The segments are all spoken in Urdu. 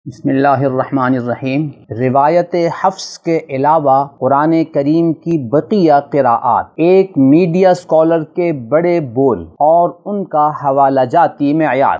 بسم اللہ الرحمن الرحیم۔ روایت حفص کے علاوہ قرآن کریم کی بقیہ قراءات ایک میڈیا اسکالر کے بڑے بول اور ان کا حوالہ جاتی معیار۔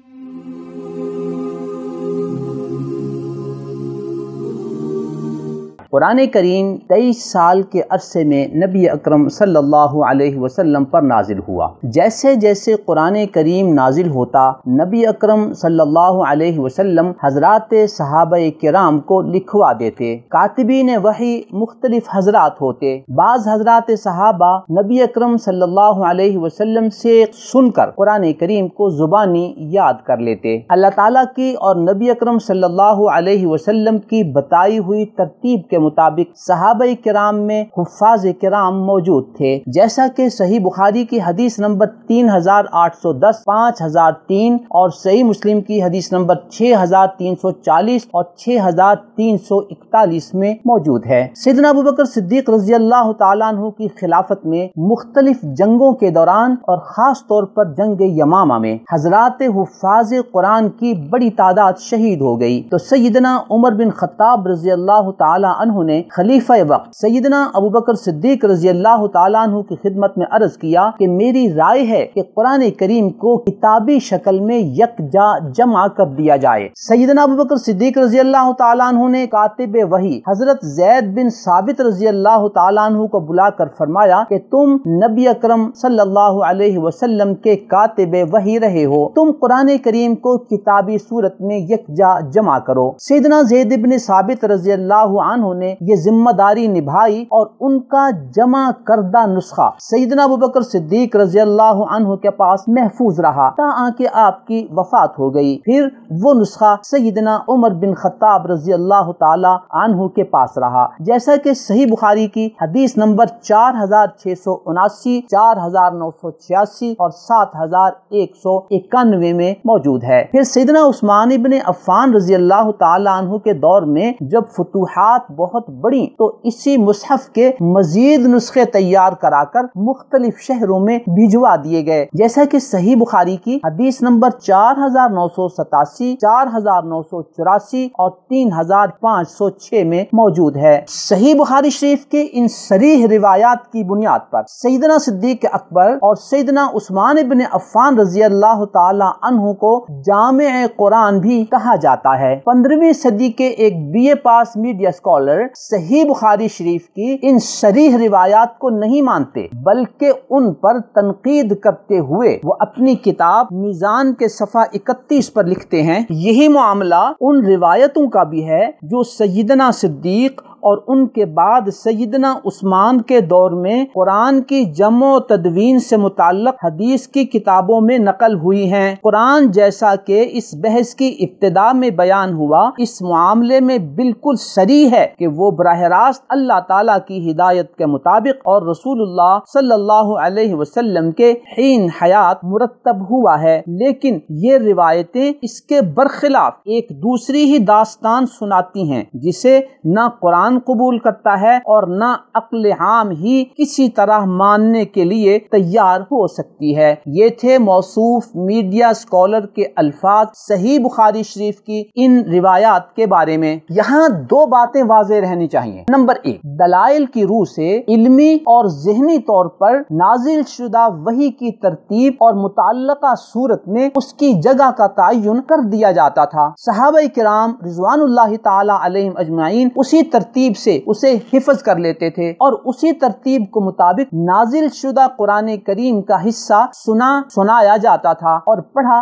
قرآن کریم 23 سال کے عرصے میں نبی اکرم صلی اللہ علیہ وسلم پر نازل ہوا۔ جیسے جیسے قرآن کریم نازل ہوتا، نبی اکرم صلی اللہ علیہ وسلم حضرات صحابہ کرام کو لکھوا دیتے۔ کاتبین وحی مختلف حضرات ہوتے۔ بعض حضرات صحابہ نبی اکرم صلی اللہ علیہ وسلم سے سن کر قرآن کریم کو زبانی یاد کر لیتے۔ اللہ تعالیٰ کی اور نبی اکرم صلی اللہ علیہ وسلم کی بتائی ہوئی ترتیب کے مطابق صحابہ کرام میں حفاظ کرام موجود تھے، جیسا کہ صحیح بخاری کی حدیث نمبر 3810، 5003 اور صحیح مسلم کی حدیث نمبر 6340 اور 6341 میں موجود ہے۔ سیدنا ابوبکر صدیق رضی اللہ تعالیٰ عنہ کی خلافت میں مختلف جنگوں کے دوران اور خاص طور پر جنگ یمامہ میں حضرات حفاظ قرآن کی بڑی تعداد شہید ہو گئی، تو سیدنا عمر بن خطاب رضی اللہ تعالیٰ عنہ نے خلیفہ وقت سیدنا ابوبکر صدیق رضی اللہ تعالیٰ عنہ کی خدمت میں عرض کیا کہ میری رائے ہے کہ قرآن کریم کو کتابی شکل میں یکجا جمع کر دیا جائے۔ سیدنا ابوبکر صدیق رضی اللہ تعالیٰ عنہ نے کاتب وحی حضرت زید بن ثابت رضی اللہ تعالیٰ عنہ کو بلا کر فرمایا کہ تم نبی اکرم صلی اللہ علیہ وسلم کے کاتب وحی رہے ہو، تم قرآن کریم کو کتابی صورت میں یکجا جمع کرو۔ سیدنا زید بن ثابت رضی اللہ عنہ نے یہ ذمہ داری نبھائی اور ان کا جمع کردہ نسخہ سیدنا ابوبکر صدیق رضی اللہ عنہ کے پاس محفوظ رہا تاکہ آپ کی وفات ہو گئی۔ پھر وہ نسخہ سیدنا عمر بن خطاب رضی اللہ تعالی عنہ کے پاس رہا، جیسا کہ صحیح بخاری کی حدیث نمبر 4679، 4986 اور 7191 میں موجود ہے۔ پھر سیدنا عثمان بن عفان رضی اللہ تعالی عنہ کے دور میں جب فتوحات بہت بڑی تو اسی مصحف کے مزید نسخے تیار کرا کر مختلف شہروں میں بھجوا دیے گئے، جیسا کہ صحیح بخاری کی حدیث نمبر 4987، 4984 اور 3506 میں موجود ہے۔ صحیح بخاری شریف کے ان صریح روایات کی بنیاد پر سیدنا صدیق اکبر اور سیدنا عثمان بن عفان رضی اللہ تعالی عنہ کو جامع قرآن بھی کہا جاتا ہے۔ 15ویں صدی کے ایک B A pass media scholar صحیح بخاری شریف کی ان صریح روایات کو نہیں مانتے، بلکہ ان پر تنقید کرتے ہوئے وہ اپنی کتاب میزان کے صفحہ 31 پر لکھتے ہیں، یہی معاملہ ان روایتوں کا بھی ہے جو سیدنا صدیق اور ان کے بعد سیدنا عثمان کے دور میں قرآن کی جمع و تدوین سے متعلق حدیث کی کتابوں میں نقل ہوئی ہیں۔ قرآن جیسا کہ اس بحث کی ابتدا میں بیان ہوا، اس معاملے میں بالکل صریح ہے کہ وہ براہ راست اللہ تعالیٰ کی ہدایت کے مطابق اور رسول اللہ صلی اللہ علیہ وسلم کے حین حیات مرتب ہوا ہے، لیکن یہ روایتیں اس کے برخلاف ایک دوسری ہی داستان سناتی ہیں، جسے نہ قرآن قبول کرتا ہے اور نہ عقل عام ہی کسی طرح ماننے کے لیے تیار ہو سکتی ہے۔ یہ تھے موصوف میڈیا اسکالر کے الفاظ صحیح بخاری شریف کی ان روایات کے بارے میں۔ یہاں دو باتیں واضح رہنی چاہیے۔ نمبر 1، دلائل کی روح سے علمی اور ذہنی طور پر نازل شدہ وحی کی ترتیب اور متعلقہ صورت میں اس کی جگہ کا تعین کر دیا جاتا تھا۔ صحابہ کرام رضوان اللہ تعالی علیہم اجمعین اسی ترتیب سے اسے حفظ کر لیتے تھے اور اسی ترتیب کو مطابق نازل شدہ قرآن کریم کا حصہ سنایا جاتا تھا اور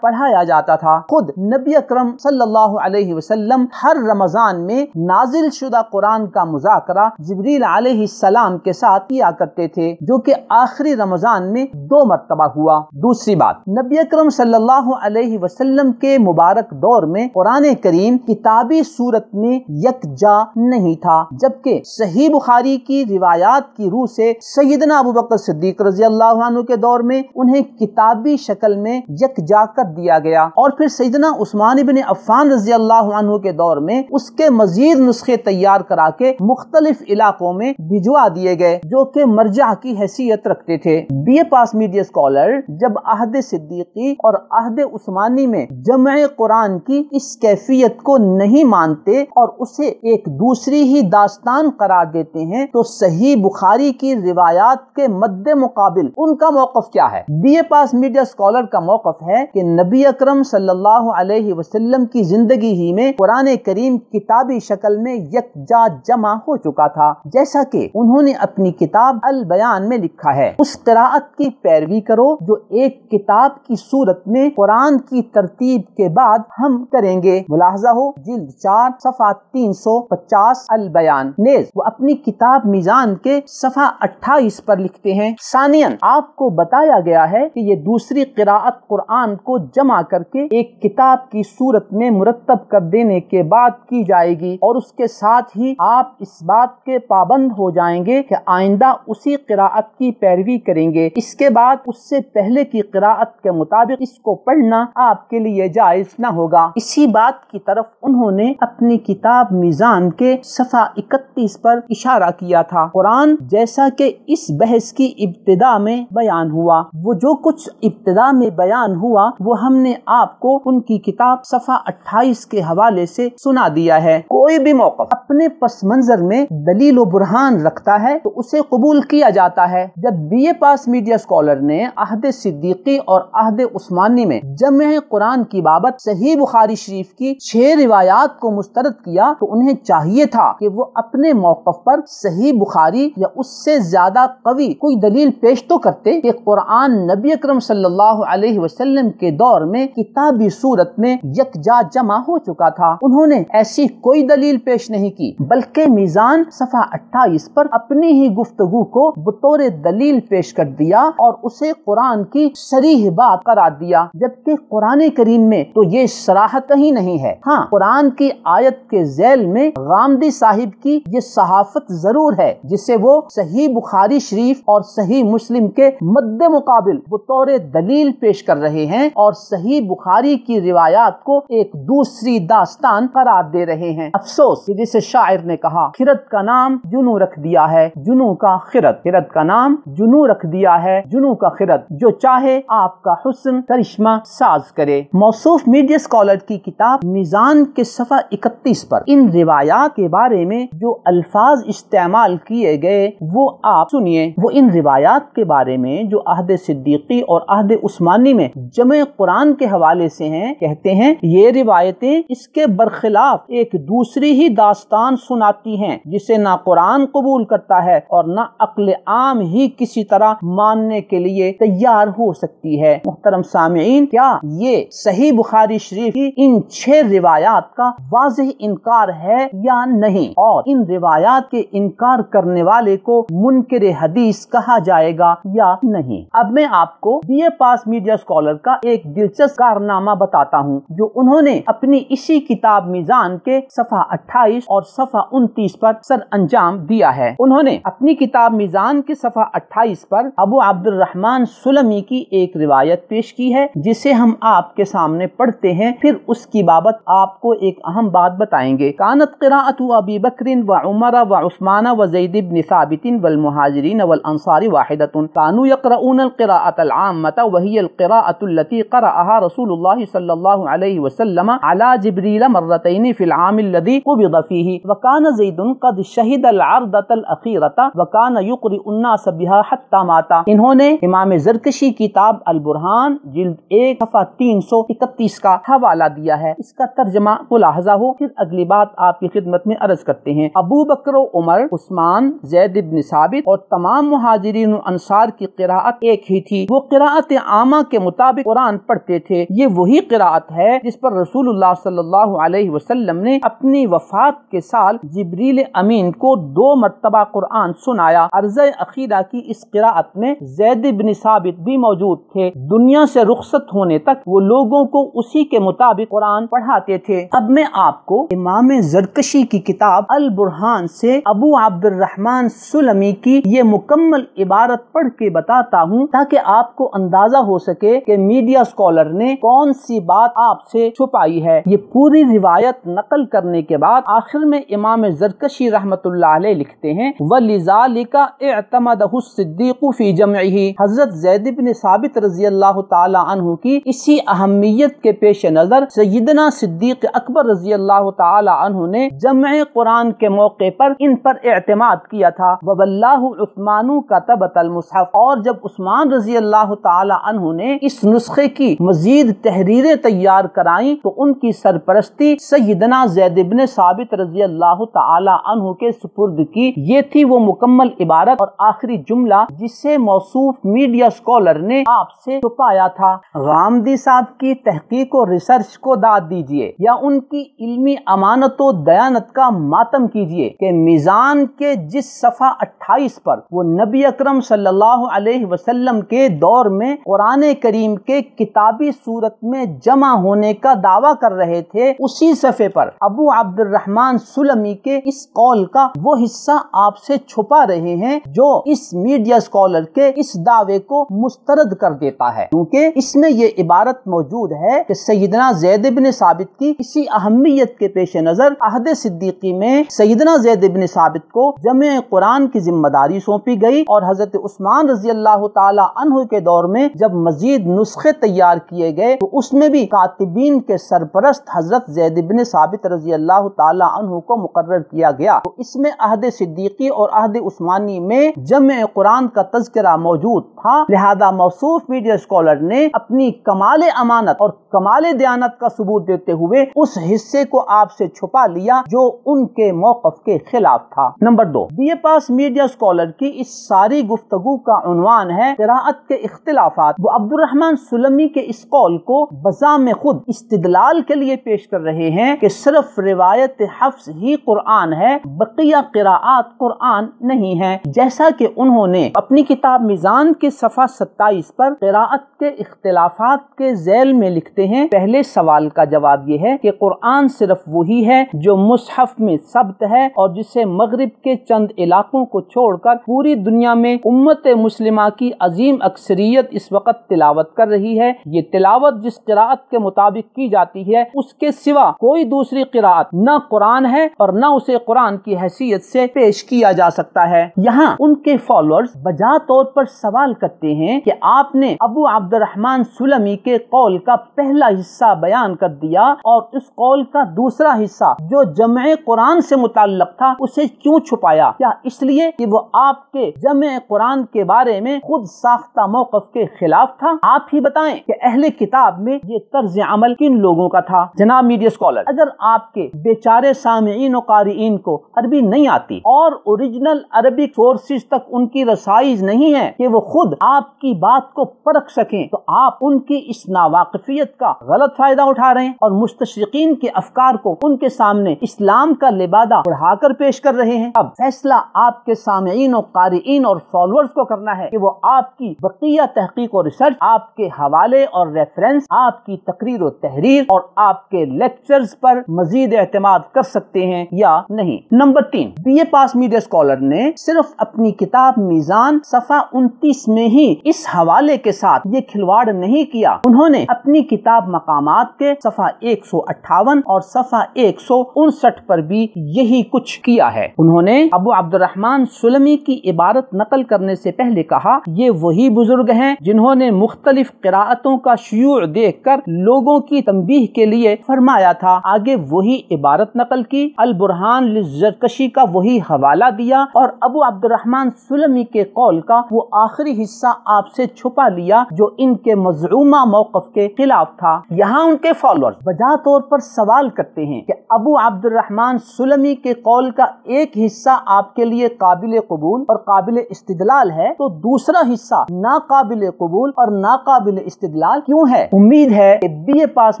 پڑھایا جاتا تھا۔ خود نبی اکرم صلی اللہ علیہ وسلم ہر رمضان میں نازل شدہ قرآن کا مذاکرہ جبریل علیہ السلام کے ساتھ کیا کرتے تھے، جو کہ آخری رمضان میں 2 مرتبہ ہوا۔ دوسری بات، نبی اکرم صلی اللہ علیہ وسلم کے مبارک دور میں قرآن کریم کتابی صورت میں یکجا نہیں تھا، ہوا، جبکہ صحیح بخاری کی روایات کی روح سے سیدنا ابو بکر صدیق رضی اللہ عنہ کے دور میں انہیں کتابی شکل میں یکجا کر دیا گیا، اور پھر سیدنا عثمان ابن عفان رضی اللہ عنہ کے دور میں اس کے مزید نسخے تیار کرا کے مختلف علاقوں میں بھجوا دیے گئے جو کہ مرجع کی حیثیت رکھتے تھے۔ B A pass media scholar جب عہد صدیقی اور عہد عثمانی میں جمع قرآن کی اس کیفیت کو نہیں مانتے اور اسے ایک دوسری ہی داستان قرار دیتے ہیں تو صحیح بخاری کی روایات کے مد مقابل ان کا موقف کیا ہے؟ B A pass media scholar کا موقف ہے کہ نبی اکرم صلی اللہ علیہ وسلم کی زندگی ہی میں قرآن کریم کتابی شکل میں یکجا جمع ہو چکا تھا، جیسا کہ انہوں نے اپنی کتاب البیان میں لکھا ہے۔ اس قراءت کی پیروی کرو جو ایک کتاب کی صورت میں قرآن کی ترتیب کے بعد ہم کریں گے۔ ملاحظہ ہو جلد 4 صفحہ 350 البیان۔ نیز وہ اپنی کتاب میزان کے صفحہ 28 پر لکھتے ہیں، ثانیاً آپ کو بتایا گیا ہے کہ یہ دوسری قراءت قرآن کو جمع کر کے ایک کتاب کی صورت میں مرتب کر دینے کے بعد کی جائے گی، اور اس کے ساتھ ہی آپ اس بات کے پابند ہو جائیں گے کہ آئندہ اسی قراءت کی پیروی کریں گے۔ اس کے بعد اس سے پہلے کی قراءت کے مطابق اس کو پڑھنا آپ کے لیے جائز نہ ہوگا۔ اسی بات کی طرف انہوں نے اپنی کتاب میزان کے صفحہ 31 پر اشارہ کیا تھا۔ قرآن جیسا کہ اس بحث کی ابتدا میں بیان ہوا، وہ جو کچھ ابتدا میں بیان ہوا وہ ہم نے آپ کو ان کی کتاب صفحہ 28 کے حوالے سے سنا دیا ہے۔ کوئی بھی موقف اپنے پس منظر میں دلیل و برہان رکھتا ہے تو اسے قبول کیا جاتا ہے۔ جب B A pass media scholar نے عہد صدیقی اور عہد عثمانی میں جمع قرآن کی بابت صحیح بخاری شریف کی 6 روایات کو مسترد کیا تو انہیں چاہیے تھا کہ وہ اپنے موقف پر صحیح بخاری یا اس سے زیادہ قوی کوئی دلیل پیش تو کرتے کہ قرآن نبی اکرم صلی اللہ علیہ وسلم کے دور میں کتابی صورت میں یکجا جمع ہو چکا تھا۔ انہوں نے ایسی کوئی دلیل پیش نہیں کی، بلکہ میزان صفحہ 28 پر اپنی ہی گفتگو کو بطور دلیل پیش کر دیا اور اسے قرآن کی صریح بات قرار دیا، جبکہ قرآن کریم میں تو یہ صراحت ہی نہیں ہے۔ ہاں، قرآن کی آیت کے ذیل میں غامدی صاحب کی یہ صحافت ضرور ہے جسے وہ صحیح بخاری شریف اور صحیح مسلم کے مد مقابل بطور دلیل پیش کر رہے ہیں اور صحیح بخاری کی روایات کو ایک دوسری داستان قرار دے رہے ہیں۔ افسوس کہ جسے شاعر نے کہا، خرد کا نام جنو رکھ دیا ہے جنو کا خرد، خرد کا نام جنو رکھ دیا ہے جنو کا خرد، جو چاہے آپ کا حسن کرشمہ ساز کرے۔ موصوف میڈیا اسکالر کی کتاب میزان کے صفحہ 31 پر ان روایات کے بارے میں جو الفاظ استعمال کیے گئے وہ آپ سنیے۔ وہ ان روایات کے بارے میں جو عہد صدیقی اور عہد عثمانی میں جمع قرآن کے حوالے سے ہیں، کہتے ہیں یہ روایتیں اس کے برخلاف ایک دوسری ہی داستان سناتی ہیں جسے نہ قرآن قبول کرتا ہے اور نہ عقل عام ہی کسی طرح ماننے کے لیے تیار ہو سکتی ہے۔ محترم سامعین، کیا یہ صحیح بخاری شریف کی ان 6 روایات کا واضح انکار ہے یا نہیں، اور ان روایات کے انکار کرنے والے کو منکر حدیث کہا جائے گا یا نہیں؟ اب میں آپ کو B A pass media scholar کا ایک دلچسپ کارنامہ بتاتا ہوں جو انہوں نے اپنی اسی کتاب میزان کے صفحہ 28 اور صفحہ 29 پر سر انجام دیا ہے۔ انہوں نے اپنی کتاب میزان کے صفحہ 28 پر ابو عبد الرحمن سلمی کی ایک روایت پیش کی ہے جسے ہم آپ کے سامنے پڑھتے ہیں، پھر اس کی بابت آپ کو ایک اہم بات بتائیں گے۔ کانت قراءۃ ابی بکر و عمر و عثمان و زید بن ثابت والمہاجرین والانصار واحدۃ، كانوا يقرؤون القراءة العامة وهي القراءة التي قرأها رسول الله صلى الله عليه وسلم على جبريل مرتين في العام الذي قبض فيه، وكان زيد قد شهد العرضة الأخيرة وكان يقرئ الناس بها حتى مات۔ انہوں نے امام زرکشی کتاب البرہان جلد 1 صفحہ 331 کا حوالہ دیا ہے۔ اس کا ترجمہ ملاحظہ ہو، پھر اگلی بات آپ کی خدمت میں عرض کرتے ہیں۔ ابو بکر و عمر، عثمان، زید بن ثابت اور تمام مہاجرین و انصار کی قراءت ایک ہی تھی۔ وہ قراءت عامہ کے مطابق قرآن پڑھتے تھے۔ یہ وہی قراءت ہے جس پر رسول اللہ صلی اللہ علیہ وسلم نے اپنی وفات کے سال جبریل امین کو 2 مرتبہ قرآن سنایا۔ عرضہ اخیرہ کی اس قراءت میں زید بن ثابت بھی موجود تھے۔ دنیا سے رخصت ہونے تک وہ لوگوں کو اسی کے مطابق قرآن پڑھاتے تھے۔ اب میں آپ کو امام زرکشی کی کتاب البرہان سے ابو عبد الرحمن سلمی کی یہ مکمل عبارت پڑھ کے بتاتا ہوں تاکہ آپ کو اندازہ ہو سکے کہ میڈیا اسکالر نے کون سی بات آپ سے چھپائی ہے۔ یہ پوری روایت نقل کرنے کے بعد آخر میں امام زرکشی رحمت اللہ علیہ لکھتے ہیں وَلِذَالِكَ اعْتَمَدَهُ الصِّدِّيقُ فِي جَمْعِهِ، حضرت زید بن ثابت رضی اللہ تعالی عنہ کی اسی اہمیت کے پیش نظر سیدنا صدیق اکبر رضی اللہ تعالی عنہ نے جمع قرآن کے موقع پر ان پر اعتماد کیا تھا۔ وَوَاللَّهُ عثمان كَتَبَ الْمُصْحَفَ، اور جب عثمان رضی اللہ تعالی عنہ نے اس نسخے کی مزید تحریریں تیار کرائیں تو ان کی سرپرستی سیدنا زید بن ثابت رضی اللہ تعالی عنہ کے سپرد کی۔ یہ تھی وہ مکمل عبارت اور آخری جملہ جسے موصوف میڈیا اسکالر نے آپ سے چھپایا تھا۔ غامدی صاحب کی تحقیق و ریسرچ کو داد دیجیے یا ان کی علمی امانت و دیانت کا ماتم کیجیے کہ میزان کے جس صفحہ 28 پر وہ نبی اکرم صلی اللہ علیہ وسلم کے دور میں قرآن کریم کے کتابی صورت میں جمع ہونے کا دعویٰ کر رہے تھے، اسی صفحے پر ابو عبد الرحمن سلمی کے اس قول کا وہ حصہ آپ سے چھپا رہے ہیں جو اس میڈیا اسکالر کے اس دعوے کو مسترد کر دیتا ہے، کیونکہ اس میں یہ عبارت موجود ہے کہ سیدنا زید بن ثابت کی اسی اہمیت کے پیش نظر عہد صدیقی میں سیدنا زید بن ثابت کو جمع قرآن کی ذمہ داری سونپی گئی، اور حضرت عثمان رضی اللہ تعالی عنہ کے دور میں جب مزید نسخے تیار کیے گئے تو اس میں بھی کاتبین کے سرپرست حضرت زید بن ثابت رضی اللہ تعالی عنہ کو مقرر کیا گیا، تو اس میں عہد صدیقی اور عہد عثمانی میں جمع قرآن کا تذکرہ موجود تھا۔ لہذا موصوف میڈیا اسکالر نے اپنی کمال امانت اور کمال دیانت کا ثبوت دیتے ہوئے اس حصے کو آپ سے چھپا لیا جو ان کے موقف کے خلاف تھا۔ Number 2، B A pass media scholar کی اس ساری گفتگو کا عنوان ہے قراءت کے اختلافات۔ وہ عبد الرحمن سلمی کے اس قول کو بذام خود استدلال کے لیے پیش کر رہے ہیں کہ صرف روایت حفظ ہی قرآن ہے، بقیہ قراءات قرآن نہیں ہے، جیسا کہ انہوں نے اپنی کتاب میزان کے صفحہ 27 پر قراءت کے اختلافات کے ذیل میں لکھتے ہیں۔ پہلے سوال کا جواب یہ ہے کہ قرآن صرف وہی ہے جو مصحف میں ثبت ہے اور جسے مغرب کے چند علاقوں کو چھوڑ کر پوری دنیا میں امت مسلمہ کی عظیم اکثریت اس وقت تلاوت کر رہی ہے۔ یہ تلاوت جس قراءت کے مطابق کی جاتی ہے اس کے سوا کوئی دوسری قراءت نہ قرآن ہے اور نہ اسے قرآن کی حیثیت سے پیش کیا جا سکتا ہے۔ یہاں ان کے فالوورز بجا طور پر سوال کرتے ہیں کہ آپ نے ابو عبد الرحمن سلمی کے قول کا پہلا حصہ بیان کر دیا اور اس قول کا دوسرا حصہ جو جمع قرآن سے متعلق تھا اسے کیوں چھپایا؟ کیا اس لیے کہ وہ آپ کے جمع قرآن کے بارے میں خود ساختہ موقف کے خلاف تھا؟ آپ ہی بتائیں کہ اہل کتاب میں یہ طرز عمل کن لوگوں کا تھا؟ جناب میڈیا اسکالر، اگر آپ کے بیچارے سامعین و قارئین کو عربی نہیں آتی اور اوریجنل عربک سورسز تک ان کی رسائز نہیں ہے کہ وہ خود آپ کی بات کو پرکھ سکیں، تو آپ ان کی اس ناواقفیت کا غلط فائدہ اٹھا رہے ہیں اور مستشرقین کے افکار کو ان کے سامنے اسلام کا لبادہ بڑھا کر پیش کر رہے ہیں۔ اب فیصلہ آپ کے سامعین و قارئین اور فالوورز کو کرنا ہے کہ وہ آپ کی بقیہ تحقیق و ریسرچ، آپ کے حوالے اور ریفرنس، آپ کی تقریر و تحریر اور آپ کے لیکچرز پر مزید اعتماد کر سکتے ہیں یا نہیں۔ Number 3، B A pass media scholar نے صرف اپنی کتاب میزان صفحہ 29 میں ہی اس حوالے کے ساتھ یہ کھلواڑ نہیں کیا، انہوں نے اپنی کتاب مقامات کے صفحہ 158 اور صفحہ 159 پر بھی یہی کچھ کیا ہے۔ انہوں نے ابو عبد الرحمن سلمی کی عبارت نقل کرنے سے پہلے کہا یہ وہی بزرگ ہیں جنہوں نے مختلف قراءتوں کا شیوع دیکھ کر لوگوں کی تنبیہ کے لیے فرمایا تھا۔ آگے وہی عبارت نقل کی، البرہان للزرکشی کا وہی حوالہ دیا اور ابو عبد الرحمن سلمی کے قول کا وہ آخری حصہ آپ سے چھپا لیا جو ان کے مزعومہ موقف کے خلاف تھا۔ یہاں ان کے فالوورز بجا طور پر سوال کرتے ہیں کہ ابو عبد الرحمن سلمی کے قول کا ایک حصہ آپ کے لیے قابل قبول اور قابل استدلال ہے تو دوسرا حصہ ناقابل قبول اور ناقابل استدلال کیوں ہے؟ امید ہے کہ B A pass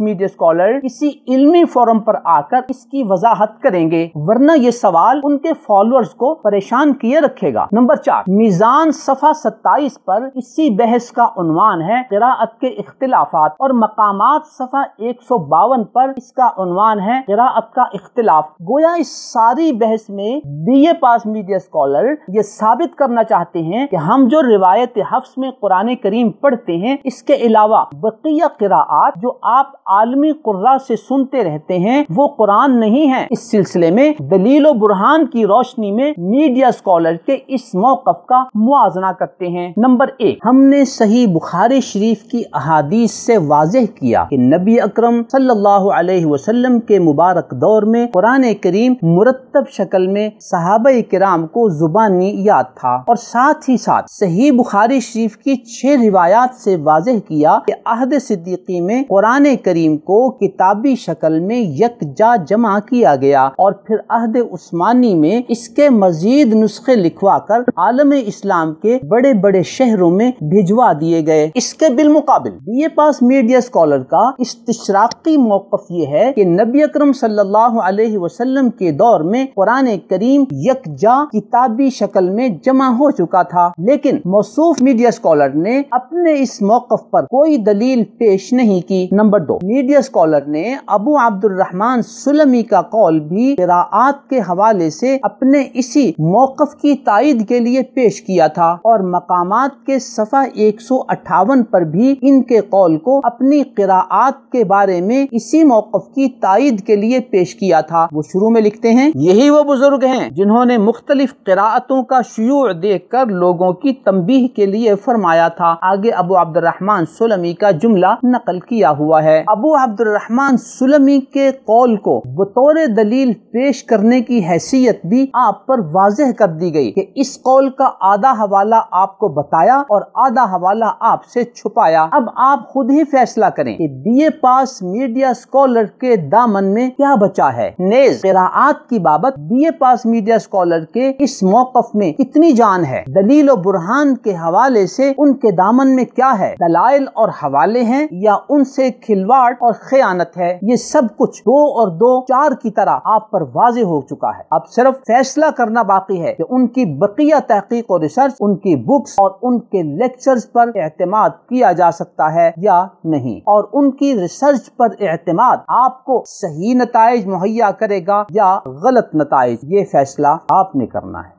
media scholar کسی علمی فورم پر آ کر اس کی وضاحت کریں گے، ورنہ یہ سوال ان کے فالوورز کو پریشان کیے رکھے گا۔ نمبر 4، میزان صفحہ 27 پر اسی بحث کا عنوان ہے قراءت کے اختلافات، اور مقامات صفحہ 152 پر اس کا عنوان ہے قراءت کا اختلاف۔ گویا اس ساری بحث میں BA پاس میڈیا اسکالر یہ ثابت کرنا چاہتے ہیں کہ ہم جو روایت حفظ میں قرآن کریم پڑھتے ہیں، اس کے علاوہ بقیہ قراءات جو آپ عالمی قراء سے سنتے رہتے ہیں وہ قرآن نہیں ہے۔ اس سلسلے میں دلیل و برہان کی روشنی میں میڈیا اسکالر کے اس موقف کا موازنہ کرتے ہیں۔ نمبر 1، ہم نے صحیح بخاری شریف کی احادیث سے واضح کیا کہ نبی اکرم صلی اللہ علیہ وسلم کے مبارک دور میں قرآن کریم مرتب شکل میں صحابہ کرام کو زبانی یاد تھا، اور ساتھ ہی ساتھ صحیح بخاری شریف کی 6 روایات سے واضح کیا کہ عہد صدیقی میں قرآن کریم کو کتابی شکل میں یکجا جمع کیا گیا، اور پھر عہد عثمانی میں اس کے مزید نسخے لکھوا کر عالم اسلام کے بڑے بڑے شہروں میں بھجوا دیے گئے۔ اس کے بالمقابل BA پاس میڈیا اسکالر کا استشراقی موقف یہ ہے کہ نبی اکرم صلی اللہ علیہ وسلم کے دور میں قرآن کریم یکجا کتابی شکل میں جمع ہو چکا تھا، لیکن موصوف میڈیا اسکالر نے اپنے اس موقف پر کوئی دلیل پیش نہیں کی۔ نمبر 2، میڈیا اسکالر نے ابو عبد الرحمن سلمی کا قول بھی قراءات کے حوالے سے اپنے اسی موقف کی تائید کے لیے پیش کیا تھا، اور مقامات کے صفحہ 158 پر بھی ان کے قول کو اپنی قراءات کے بارے میں اسی موقف کی تائید کے لیے پیش کیا تھا۔ وہ شروع میں لکھتے ہیں، یہی وہ بزرگ ہیں جنہوں نے مختلف قراءتوں کا شیوع دیکھ کر لوگوں کی تنبیہ کے لیے فرمایا تھا۔ آگے ابو عبد الرحمن سلمی کا جملہ نقل کیا ہوا ہے۔ ابو عبد الرحمن سلمی کے قول کو بطور دلیل پیش کرنے کی حیثیت بھی آپ پر واضح کر دی گئی کہ اس قول کا آدھا حوالہ آپ کو بتایا اور آدھا حوالہ آپ سے چھپایا۔ اب آپ خود ہی فیصلہ کریں کہ BA پاس میڈیا اسکالر کے دامن میں کیا بچا ہے۔ نیز قراءات کی بابت BA پاس میڈیا اسکالر کے اس موقف میں کتنی جان ہے؟ دلیل و برہان کے حوالے سے ان کے دامن میں کیا ہے؟ دلائل اور حوالے ہیں یا ان سے کھلواڑ اور خیانت ہے؟ یہ سب کچھ 2 اور 2 4 کی طرح آپ پر واضح ہو چکا ہے۔ اب صرف فیصلہ کرنا باقی ہے کہ ان کی بقیہ تحقیق اور ریسرچ، ان کی بکس اور ان کے لیکچرز پر اعتماد کیا جا سکتا ہے یا نہیں، اور ان کی ریسرچ پر اعتماد آپ کو صحیح نتائج مہیا کرے گا یا غلط نتائج، یہ فیصلہ آپ نے کرنا ہے۔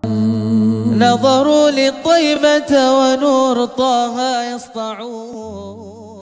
نظروا للطيبة ونور طه يسطعون